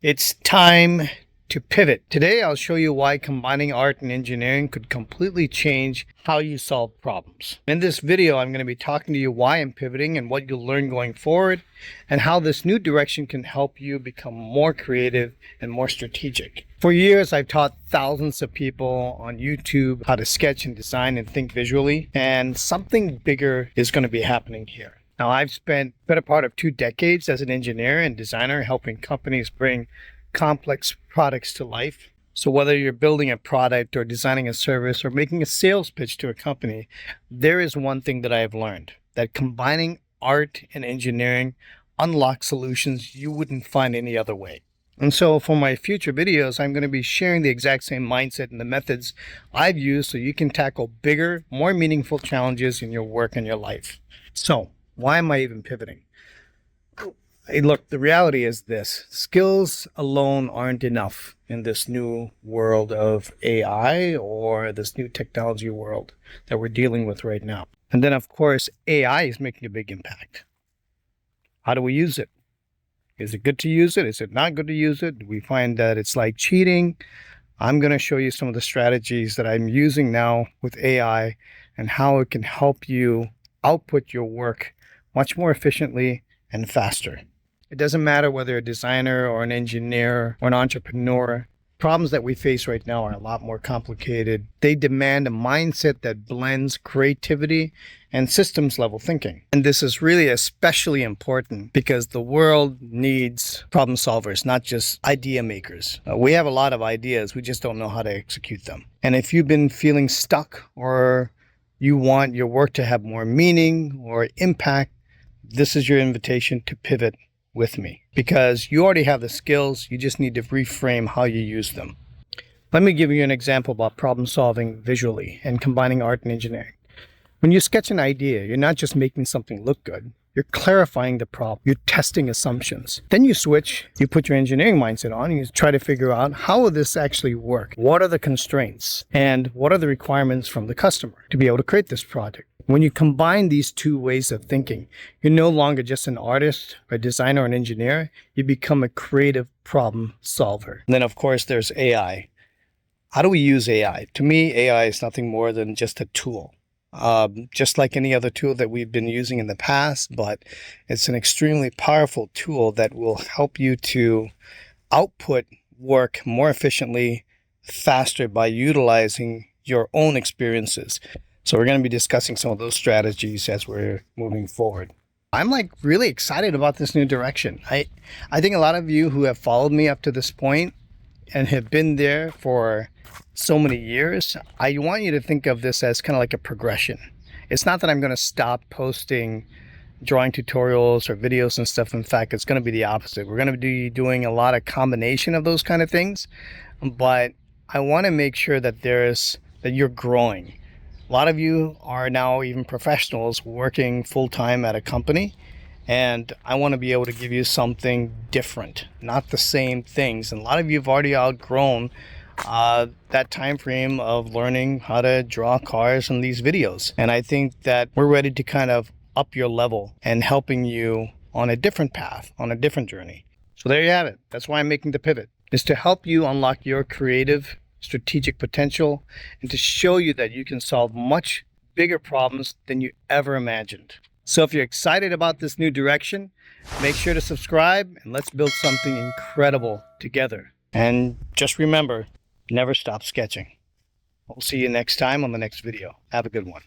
It's time to pivot. Today, I'll show you why combining art and engineering could completely change how you solve problems. In this video, I'm going to be talking to you why I'm pivoting and what you'll learn going forward, and how this new direction can help you become more creative and more strategic. For years, I've taught thousands of people on YouTube how to sketch and design and think visually, and something bigger is going to be happening here. Now, I've spent the better part of 2 decades as an engineer and designer helping companies bring complex products to life. So whether you're building a product or designing a service or making a sales pitch to a company, there is one thing that I have learned, that combining art and engineering unlocks solutions you wouldn't find any other way. And so for my future videos, I'm going to be sharing the exact same mindset and the methods I've used so you can tackle bigger, more meaningful challenges in your work and your life. So why am I even pivoting? Hey, look, the reality is this. Skills alone aren't enough in this new world of AI or this new technology world that we're dealing with right now. And then, of course, AI is making a big impact. How do we use it? Is it good to use it? Is it not good to use it? Do we find that it's like cheating? I'm going to show you some of the strategies that I'm using now with AI and how it can help you output your work much more efficiently and faster. It doesn't matter whether you're a designer or an engineer or an entrepreneur. Problems that we face right now are a lot more complicated. They demand a mindset that blends creativity and systems level thinking. And this is really especially important because the world needs problem solvers, not just idea makers. We have a lot of ideas, we just don't know how to execute them. And if you've been feeling stuck or you want your work to have more meaning or impact, this is your invitation to pivot with me, because you already have the skills, you just need to reframe how you use them. Let me give you an example about problem solving visually and combining art and engineering. When you sketch an idea, you're not just making something look good, you're clarifying the problem, you're testing assumptions. Then you switch, you put your engineering mindset on, and you try to figure out how will this actually work? What are the constraints? And what are the requirements from the customer to be able to create this project? When you combine these two ways of thinking, you're no longer just an artist, a designer, or an engineer. You become a creative problem solver. And then, of course, there's AI. How do we use AI? To me, AI is nothing more than just a tool. Just like any other tool that we've been using in the past, but it's an extremely powerful tool that will help you to output work more efficiently, faster by utilizing your own experiences. So we're going to be discussing some of those strategies as we're moving forward. I'm really excited about this new direction. I think a lot of you who have followed me up to this point and have been there for so many years, I want you to think of this as kind of like a progression. It's not that I'm going to stop posting drawing tutorials or videos and stuff. In fact, it's going to be the opposite. We're going to be doing a lot of combination of those kind of things, but I want to make sure that you're growing. A lot of you are now even professionals working full-time at a company, and I want to be able to give you something different, not the same things. And a lot of you have already outgrown that time frame of learning how to draw cars in these videos. And I think that we're ready to kind of up your level and helping you on a different path, on a different journey. So there you have it. That's why I'm making the pivot, is to help you unlock your creative strategic potential and to show you that you can solve much bigger problems than you ever imagined. So if you're excited about this new direction, make sure to subscribe and let's build something incredible together. And just remember, never stop sketching. We'll see you next time on the next video. Have a good one.